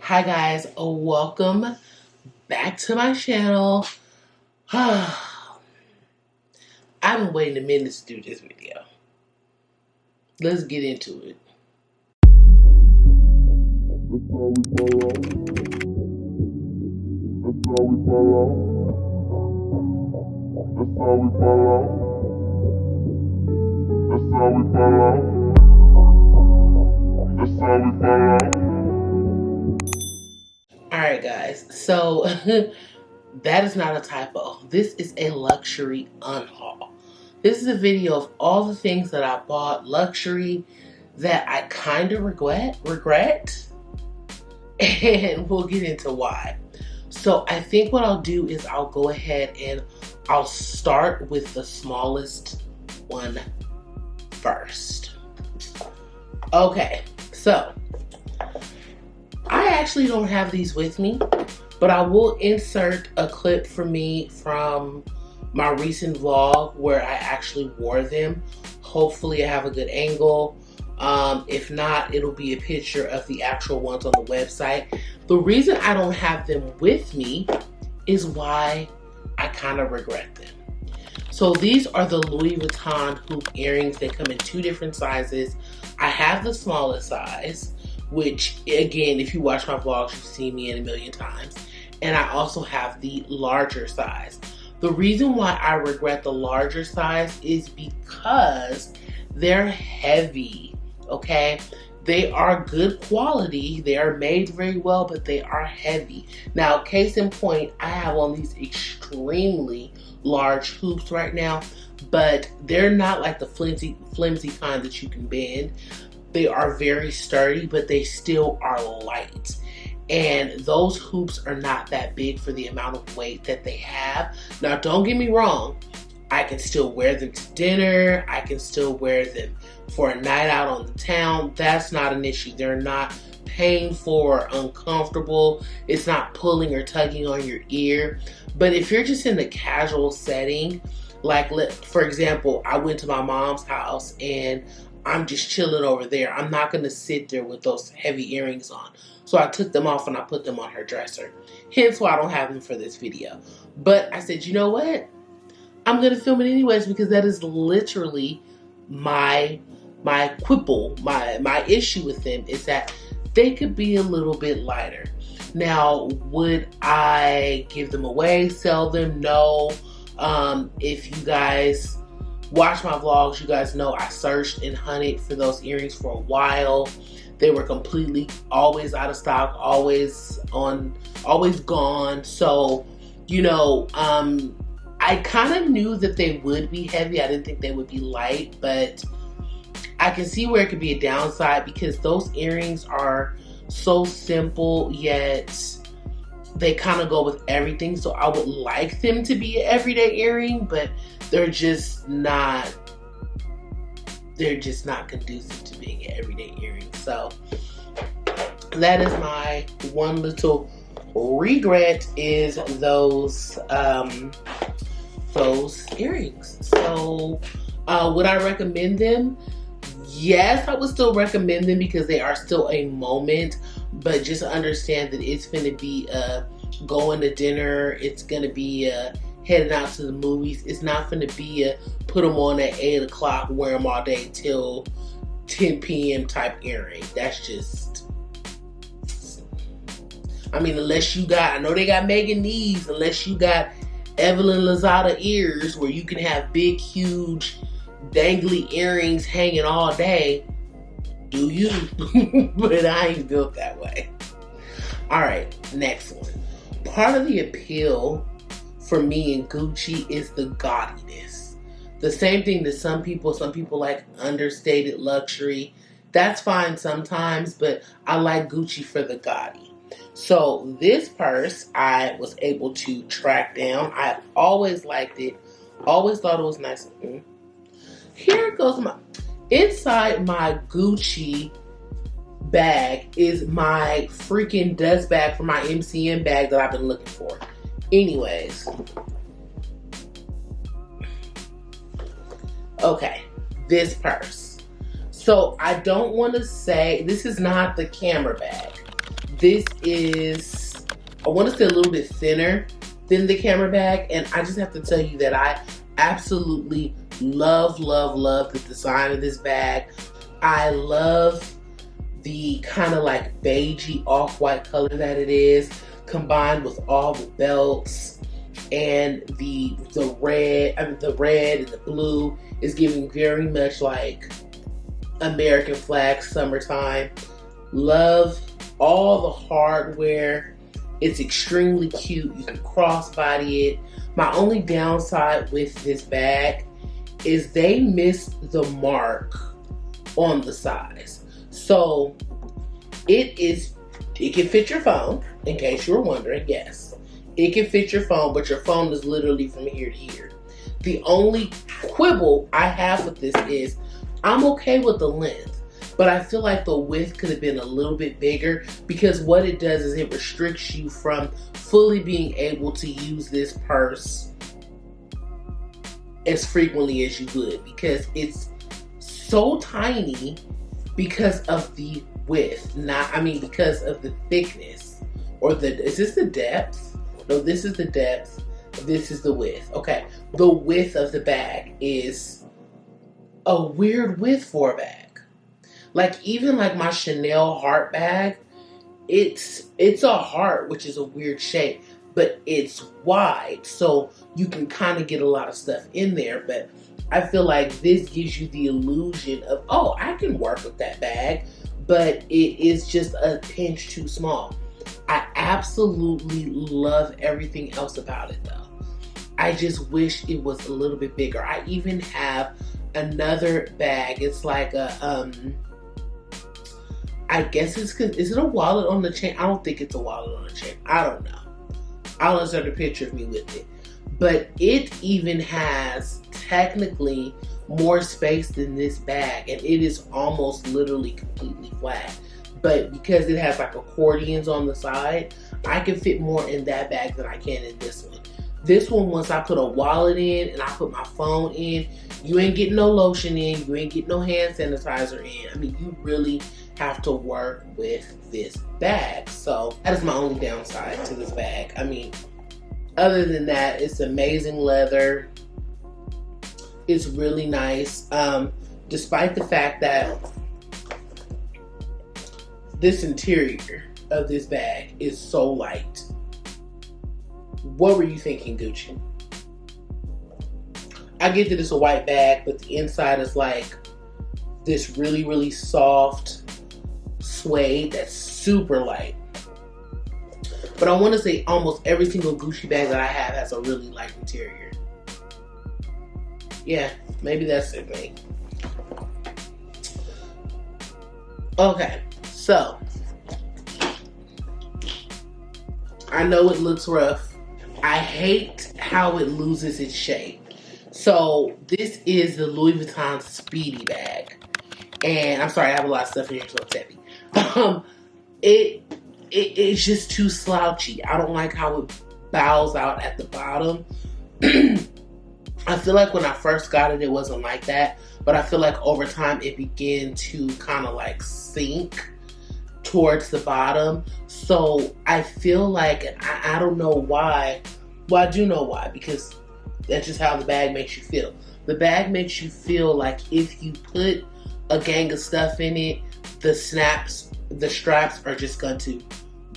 Hi guys, welcome back to my channel. I've been waiting a minute to do this video. Let's get into it. Alright guys, so that is not a typo. This is a luxury unhaul. This is a video of all the things that I bought luxury that I kind of regret, and we'll get into why. So I think what I'll do is I'll go ahead and I'll start with the smallest one first. Okay, so I actually don't have these with me, but I will insert a clip for me from my recent vlog where I actually wore them. Hopefully I have a good angle. If not, it'll be a picture of the actual ones on the website. The reason I don't have them with me is why I kind of regret them. So these are the Louis Vuitton hoop earrings. They come in two different sizes. I have the smallest size, which again, if you watch my vlogs, you've seen me in a million times. And I also have the larger size. The reason why I regret the larger size is because they're heavy, okay? They are good quality, they are made very well, but they are heavy. Now, case in point, I have on these extremely large hoops right now, but they're not like the flimsy kind that you can bend. They are very sturdy, but they still are light. And those hoops are not that big for the amount of weight that they have. Now, don't get me wrong. I can still wear them to dinner. I can still wear them for a night out on the town. That's not an issue. They're not painful or uncomfortable. It's not pulling or tugging on your ear. But if you're just in a casual setting, like for example, I went to my mom's house and I'm just chilling over there. I'm not going to sit there with those heavy earrings on. So I took them off and I put them on her dresser. Hence why I don't have them for this video. But I said, you know what? I'm going to film it anyways because that is literally my quibble, my issue with them is that they could be a little bit lighter. Now, would I give them away, sell them? No. If you guys watch my vlogs, you guys know I searched and hunted for those earrings for a while. They were completely always out of stock, always gone. So, you know, I kind of knew that they would be heavy. I didn't think they would be light, but I can see where it could be a downside because those earrings are so simple, yet they kind of go with everything. So I would like them to be an everyday earring, but they're just not conducive to being an everyday earring. So that is my one little regret, is those earrings. So would I recommend them? Yes, I would still recommend them because they are still a moment, but just understand that it's going to be going to dinner. It's going to be heading out to the movies. It's not going to be put them on at 8 o'clock, wear them all day till 10 p.m. type earring. That's just, I mean, unless you got, I know they got Megan knees, unless you got Evelyn Lozada ears where you can have big, huge, dangly earrings hanging all day, do you? But I ain't built that way. All right, next one. Part of the appeal for me in Gucci is the gaudiness. The same thing that some people like understated luxury. That's fine sometimes, but I like Gucci for the gaudy. So this purse I was able to track down. I always liked it. Always thought it was nice. Here goes inside my Gucci bag is my freaking dust bag for my MCM bag that I've been looking for. Anyways. Okay, this purse. So I don't want to say, this is not the camera bag. This is, I want to say, a little bit thinner than the camera bag, and I just have to tell you that I absolutely love, love, love the design of this bag. I love the kind of like beigey off-white color that it is, combined with all the belts and the red. I mean, the red and the blue is giving very much like American flag summertime. Love all the hardware. It's extremely cute. You can crossbody it. My only downside with this bag is they missed the mark on the size. So it can fit your phone, in case you were wondering. Yes, it can fit your phone, but your phone is literally from here to here. The only quibble I have with this is I'm okay with the length, but I feel like the width could have been a little bit bigger, because what it does is it restricts you from fully being able to use this purse as frequently as you would, because it's so tiny because of the width. Because of the thickness, or is this the depth? No, this is the depth. This is the width. Okay, the width of the bag is a weird width for a bag. Like, even like my Chanel heart bag, it's a heart, which is a weird shape, but it's wide, so you can kind of get a lot of stuff in there. But I feel like this gives you the illusion of, oh, I can work with that bag, but it is just a pinch too small. I absolutely love everything else about it, though. I just wish it was a little bit bigger. I even have another bag. It's like a, I guess is it a wallet on the chain? I don't think it's a wallet on the chain. I don't know. I'll insert a picture of me with it. But it even has technically more space than this bag, and it is almost literally completely flat. But because it has like accordions on the side, I can fit more in that bag than I can in this one. This one, once I put a wallet in and I put my phone in, you ain't getting no lotion in, you ain't getting no hand sanitizer in. I mean, you really have to work with this bag. So that is my only downside to this bag. I mean, other than that, it's amazing leather. It's really nice. Despite the fact that this interior of this bag is so light. What were you thinking, Gucci? I get that it's a white bag, but the inside is like this really, really soft suede that's super light. But I want to say almost every single Gucci bag that I have has a really light interior. Yeah, maybe that's the thing. Okay, so I know it looks rough. I hate how it loses its shape. So this is the Louis Vuitton Speedy bag. And I'm sorry, I have a lot of stuff in here, so it's heavy. It's just too slouchy. I don't like how it bows out at the bottom. I feel like when I first got it, it wasn't like that. But I feel like over time, it began to kind of like sink towards the bottom. So I feel like, and I don't know why. Well, I do know why, because that's just how the bag makes you feel. The bag makes you feel like if you put a gang of stuff in it, the straps are just going to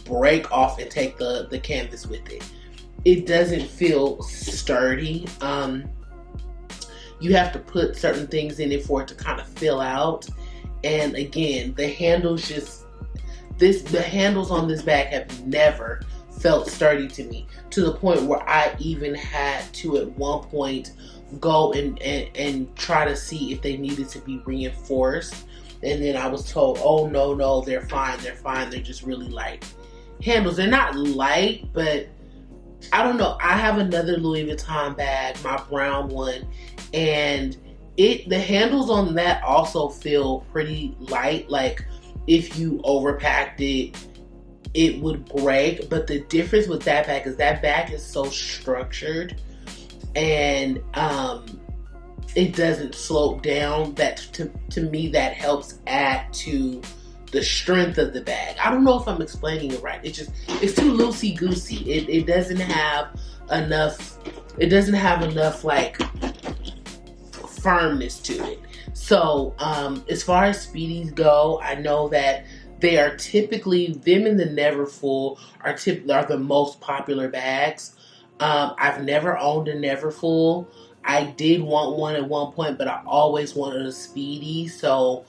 break off and take the canvas with it. It doesn't feel sturdy. You have to put certain things in it for it to kind of fill out. And again, the handles on this bag have never felt sturdy to me, to the point where I even had to at one point go and try to see if they needed to be reinforced. And then I was told, oh no, they're fine, they're just really light handles. They're not light, but I don't know. I have another Louis Vuitton bag, my brown one, and the handles on that also feel pretty light. Like if you overpacked it, it would break. But the difference with that bag is so structured, and it doesn't slope down. That to me, that helps add to the strength of the bag. I don't know if I'm explaining it right. It's just, it's too loosey-goosey. It doesn't have enough, like firmness to it. So as far as speedies go, I know that they are typically, them and the Neverfull are the most popular bags. I've never owned a Neverfull. I did want one at one point, but I always wanted a speedy. So,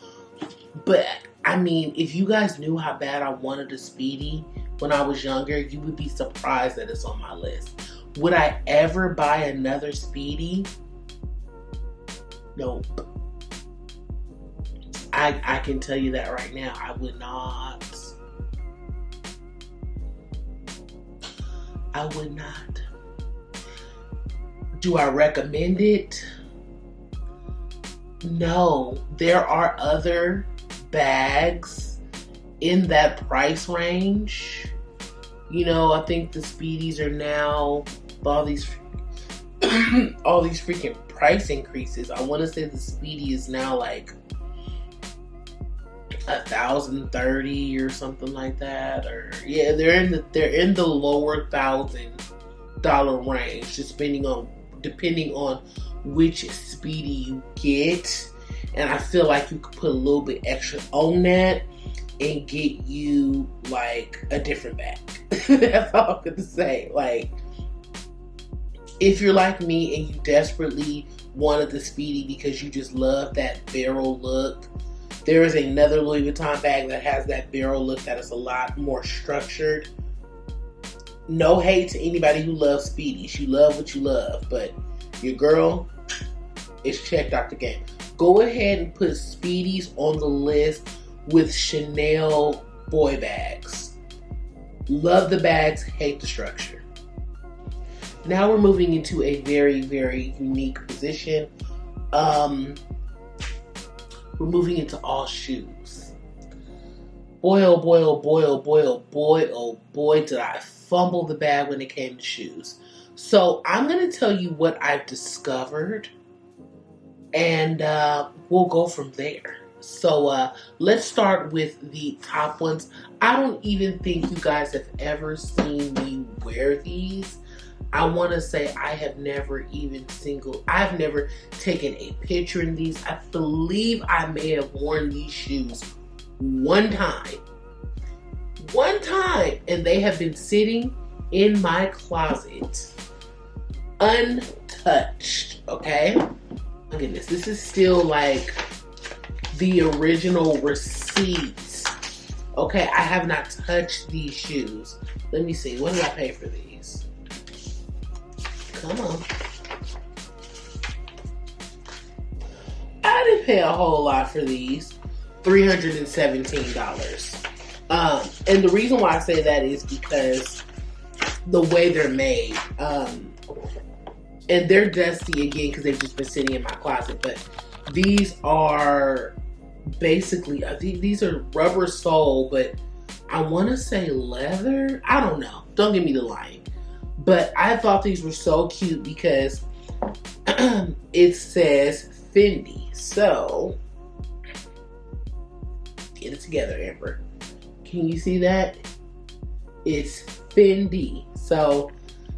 but I mean, if you guys knew how bad I wanted a speedy when I was younger, you would be surprised that it's on my list. Would I ever buy another speedy? Nope. I can tell you that right now. I would not. I would not. Do I recommend it? No. There are other bags in that price range. You know, I think the speedies are now, all these all these freaking price increases. I want to say the speedy is now like $1,030 or something like that. Or yeah, they're in the lower $1,000 range, depending on which speedy you get. And I feel like you could put a little bit extra on that and get you like a different bag. That's all I'm gonna say. Like, if you're like me and you desperately wanted the speedy because you just love that barrel look, there is another Louis Vuitton bag that has that barrel look that is a lot more structured. No hate to anybody who loves speedies. You love what you love, but your girl is checked out the game. Go ahead and put speedies on the list with Chanel boy bags. Love the bags, hate the structure. Now we're moving into a very, very unique position. We're moving into all shoes. Boy, oh boy, oh boy, oh boy, oh boy, oh boy, did I fumble the bag when it came to shoes. So I'm going to tell you what I've discovered, and we'll go from there. So let's start with the top ones. I don't even think you guys have ever seen me wear these. I want to say I've never taken a picture in these. I believe I may have worn these shoes one time, and they have been sitting in my closet untouched. Okay, look at this. This is still like the original receipts. Okay, I have not touched these shoes. Let me see. What did I pay for these? Come on. I didn't pay a whole lot for these. $317. And the reason why I say that is because the way they're made. And they're dusty again because they've just been sitting in my closet. But these are basically, these are rubber sole, but I want to say leather. I don't know. Don't give me the lying. But I thought these were so cute because it says Fendi. So, get it together, Amber. Can you see that? It's Fendi. So,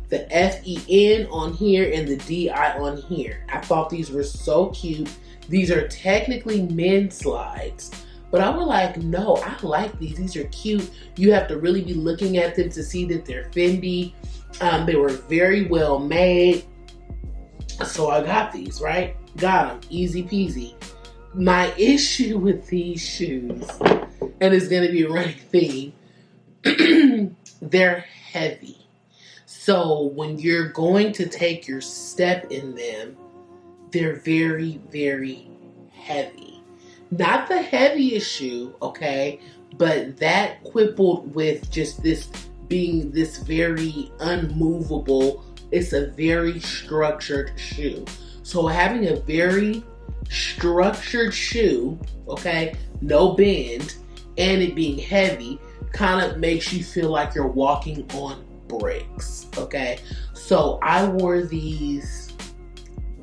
the F-E-N on here and the D-I on here. I thought these were so cute. These are technically men's slides. But I was like, no, I like these. These are cute. You have to really be looking at them to see that they're Fendi. They were very well made. So I got these, right? Got them. Easy peasy. My issue with these shoes, and it's going to be a running theme, they're heavy. So when you're going to take your step in them, they're very, very heavy. Not the heaviest shoe, okay? But that coupled with just this being this very unmovable, it's a very structured shoe. So having a very structured shoe, okay, no bend, and it being heavy, kind of makes you feel like you're walking on bricks, okay? So I wore these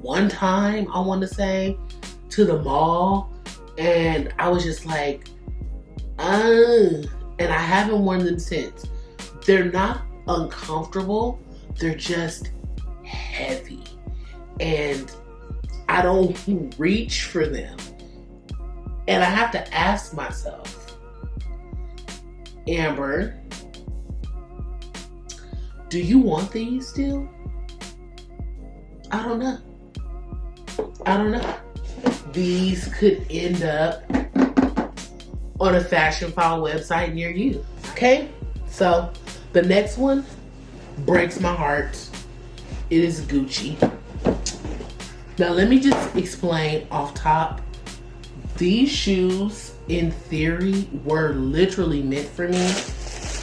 one time, I want to say, to the mall, and I was just like, And I haven't worn them since. They're not uncomfortable, they're just heavy. And I don't reach for them. And I have to ask myself, Amber, do you want these still? I don't know. I don't know. These could end up on a fashion file website near you. Okay? So the next one breaks my heart. It is Gucci. Now let me just explain off top. These shoes, in theory, were literally meant for me.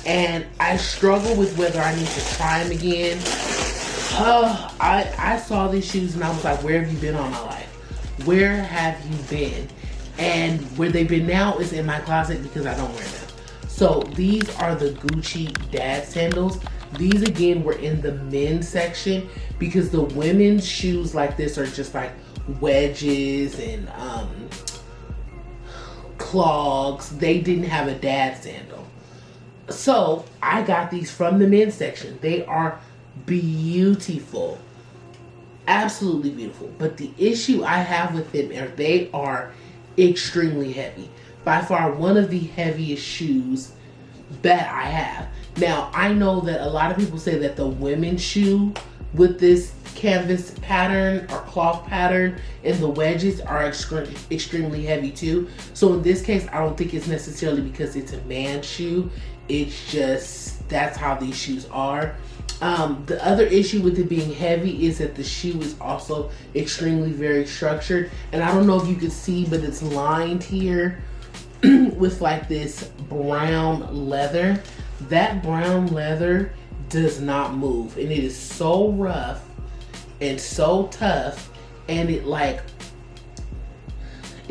And I struggle with whether I need to try them again. I saw these shoes and I was like, where have you been all my life? Where have you been? And where they've been now is in my closet because I don't wear them. So these are the Gucci dad sandals. These again were in the men's section because the women's shoes like this are just like wedges and clogs. They didn't have a dad sandal. So I got these from the men's section. They are beautiful. Absolutely beautiful. But the issue I have with them is they are extremely heavy. By far one of the heaviest shoes that I have. Now, I know that a lot of people say that the women's shoe with this canvas pattern or cloth pattern and the wedges are extremely heavy too. So in this case, I don't think it's necessarily because it's a man's shoe. It's just, that's how these shoes are. The other issue with it being heavy is that the shoe is also extremely very structured. And I don't know if you can see, but it's lined here with like this brown leather. That brown leather does not move. And it is so rough and so tough. And it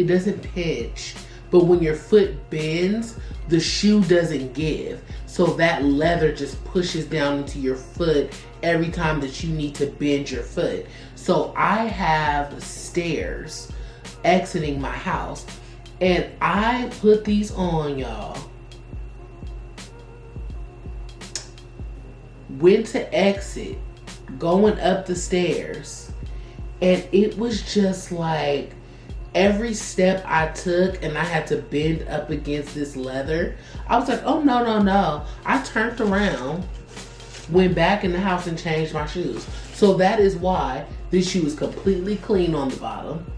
doesn't pinch. But when your foot bends, the shoe doesn't give. So that leather just pushes down into your foot every time that you need to bend your foot. So I have stairs exiting my house and I put these on, y'all. Went to exit, going up the stairs, and it was just like every step I took and I had to bend up against this leather, I was like, oh no, no, no. I turned around, went back in the house and changed my shoes. So that is why this shoe is completely clean on the bottom.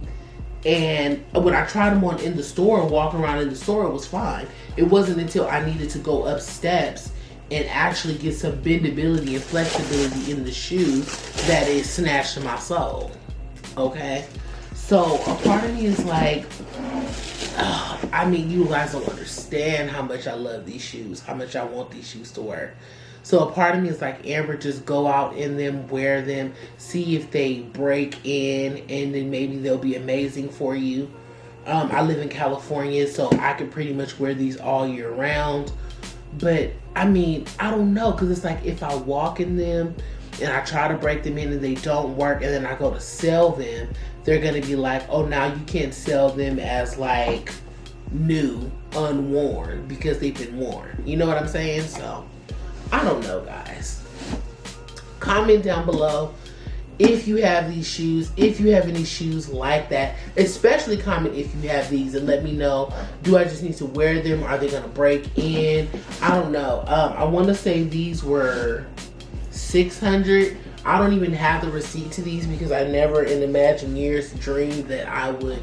And when I tried them on in the store, walking around in the store, it was fine. It wasn't until I needed to go up steps and actually get some bendability and flexibility in the shoe that it snatched my soul. Okay? So a part of me is like, I mean, you guys don't understand how much I love these shoes, how much I want these shoes to work. So a part of me is like, Amber, just go out in them, wear them, see if they break in, and then maybe they'll be amazing for you. I live in California, so I can pretty much wear these all year round. But I mean, I don't know, because it's like if I walk in them and I try to break them in and they don't work, and then I go to sell them, they're gonna be like, oh, now you can't sell them as like new, unworn, because they've been worn. You know what I'm saying? So I don't know, guys. Comment down below if you have these shoes, if you have any shoes like that. Especially comment if you have these and let me know, do I just need to wear them? Are they gonna break in? I don't know. I wanna say these were $600. I don't even have the receipt to these because I never in imagined years dreamed that I would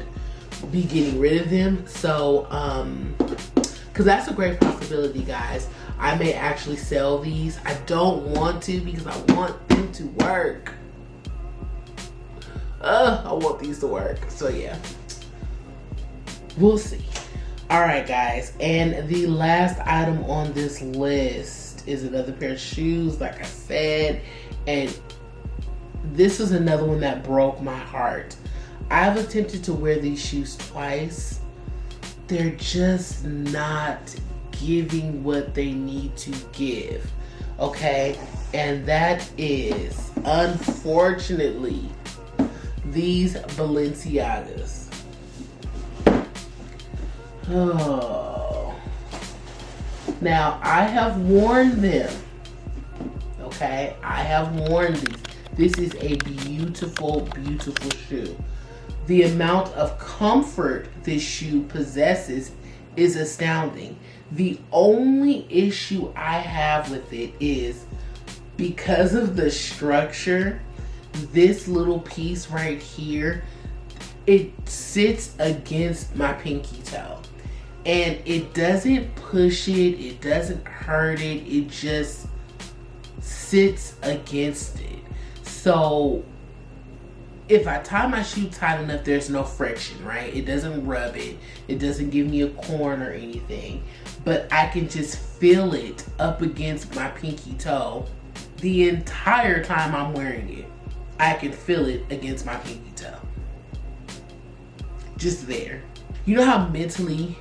be getting rid of them. So, because that's a great possibility, guys. I may actually sell these. I don't want to because I want them to work. I want these to work. So yeah, we'll see. All right, guys. And the last item on this list is another pair of shoes, like I said. And this is another one that broke my heart. I've attempted to wear these shoes twice. They're just not giving what they need to give, okay? And that is, unfortunately, these Balenciagas. Oh, Now, I have worn them. Okay, I have worn these. This is a beautiful, beautiful shoe. The amount of comfort this shoe possesses is astounding. The only issue I have with it is because of the structure, this little piece right here, it sits against my pinky toe. And it doesn't push it, it doesn't hurt it, it just sits against it. So if I tie my shoe tight enough, there's no friction, right? It doesn't rub it. It doesn't give me a corn or anything. But I can just feel it up against my pinky toe the entire time I'm wearing it. I can feel it against my pinky toe. Just there. You know how mentally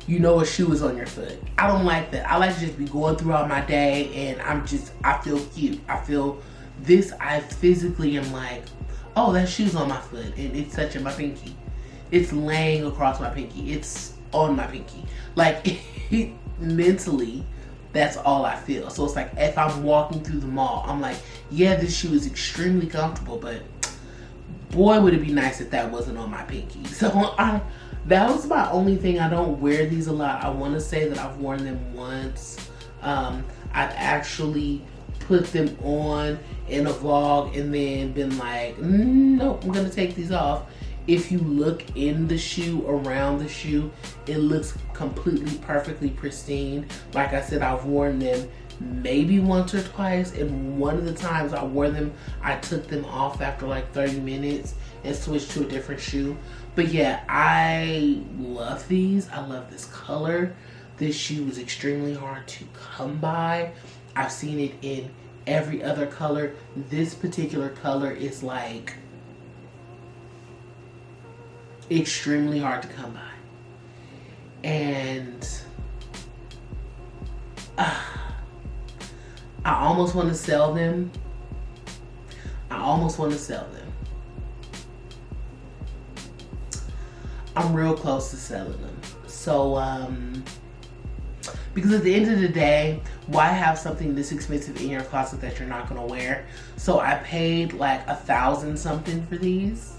you know a shoe is on your foot? I don't like that. I like to just be going throughout my day and I feel cute. I physically am like, oh, that shoe's on my foot and it's touching my pinky. It's laying across my pinky. It's on my pinky. Like, mentally, that's all I feel. So it's like if I'm walking through the mall, I'm like, yeah, this shoe is extremely comfortable, but boy, would it be nice if that wasn't on my pinky. So that was my only thing. I don't wear these a lot. I want to say that I've worn them once. I've actually put them on in a vlog and then been like, nope, I'm gonna take these off. If you look in the shoe, around the shoe, it looks completely perfectly pristine. Like I said, I've worn them maybe once or twice, and one of the times I wore them, I took them off after like 30 minutes and switched to a different shoe. But yeah, I love these. I love this color. This shoe is extremely hard to come by. I've seen it in every other color. This particular color is like extremely hard to come by. And I almost want to sell them. I'm real close to selling them. So, because at the end of the day, why have something this expensive in your closet that you're not gonna wear? So I paid like $1,000 something for these.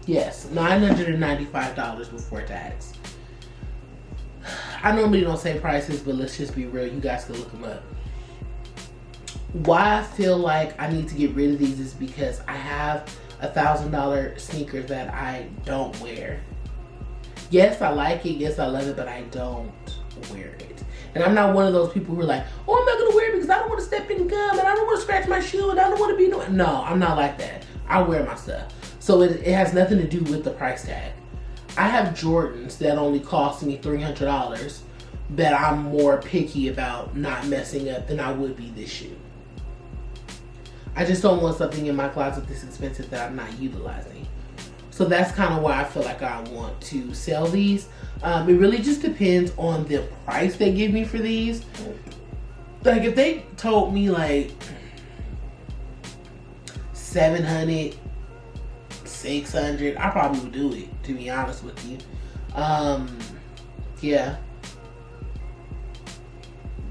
Yes, $995 before tax. I normally don't say prices, but let's just be real. You guys can look them up. Why I feel like I need to get rid of these is because I have $1,000 sneakers that I don't wear. Yes, I like it. Yes, I love it, but I don't wear it. And I'm not one of those people who are like, oh, I'm not going to wear it because I don't want to step in gum and I don't want to scratch my shoe and I don't want to be no, I'm not like that. I wear my stuff. So it has nothing to do with the price tag. I have Jordans that only cost me $300 that I'm more picky about not messing up than I would be this shoe. I just don't want something in my closet this expensive that I'm not utilizing. So that's kind of why I feel like I want to sell these. It really just depends on the price they give me for these. Like if they told me like $700, $600, I probably would do it, to be honest with you. Yeah.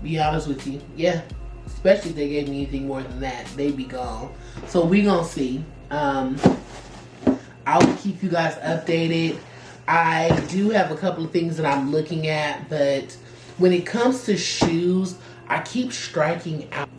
Be honest with you. Yeah. Especially if they gave me anything more than that, they'd be gone. So we gonna see. I'll keep you guys updated. I do have a couple of things that I'm looking at, but when it comes to shoes, I keep striking out.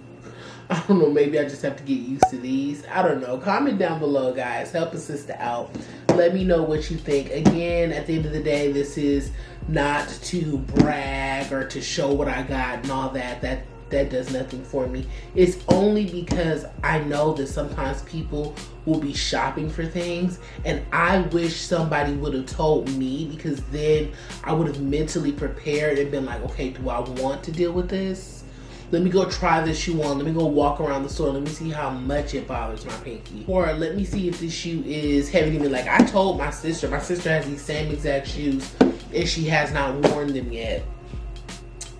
I don't know, maybe I just have to get used to these. I don't know. Comment down below, guys. Help a sister out. Let me know what you think. Again, at the end of the day, this is not to brag or to show what I got and all that. That does nothing for me. It's only because I know that sometimes people will be shopping for things and I wish somebody would have told me, because then I would have mentally prepared and been like, okay, do I want to deal with this? Let me go try this shoe on. Let me go walk around the store. Let me see how much it bothers my pinky. Or let me see if this shoe is heavy to me. Like I told my sister has these same exact shoes and she has not worn them yet.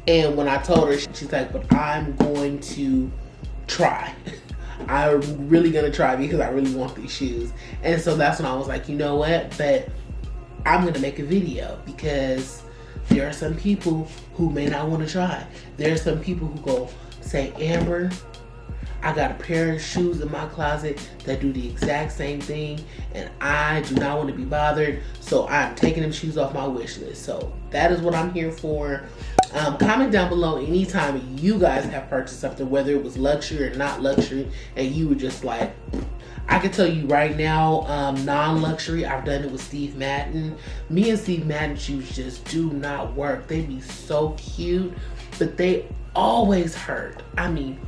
And when I told her, she's like, but I'm going to try. I'm really going to try because I really want these shoes. And so that's when I was like, you know what? But I'm gonna make a video because there are some people who may not want to try. There are some people who go say, Amber, I got a pair of shoes in my closet that do the exact same thing, and I do not want to be bothered, so I'm taking them shoes off my wish list. So that is what I'm here for. Comment down below anytime you guys have purchased something, whether it was luxury or not luxury, and you were just like, I can tell you right now, non-luxury, I've done it with Steve Madden. Me and Steve Madden shoes just do not work. They be so cute, but they always hurt. I mean,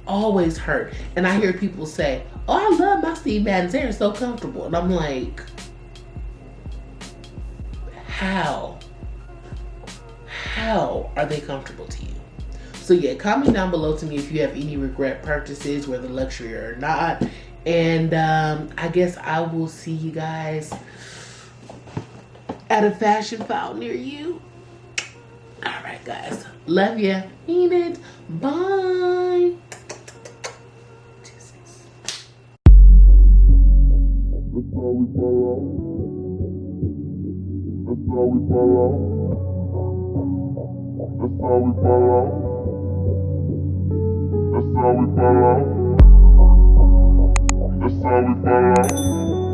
always hurt. And I hear people say, oh, I love my Steve Maddens. They're so comfortable. And I'm like, how are they comfortable to you? So yeah, comment down below to me if you have any regret purchases, whether luxury or not. And I guess I will see you guys at a fashion file near you. All right, guys. Love ya. Mean it. Bye. That's how we fall out. That's how we fall out. That's how we fall out. That's how we fall out. That's how we fall out.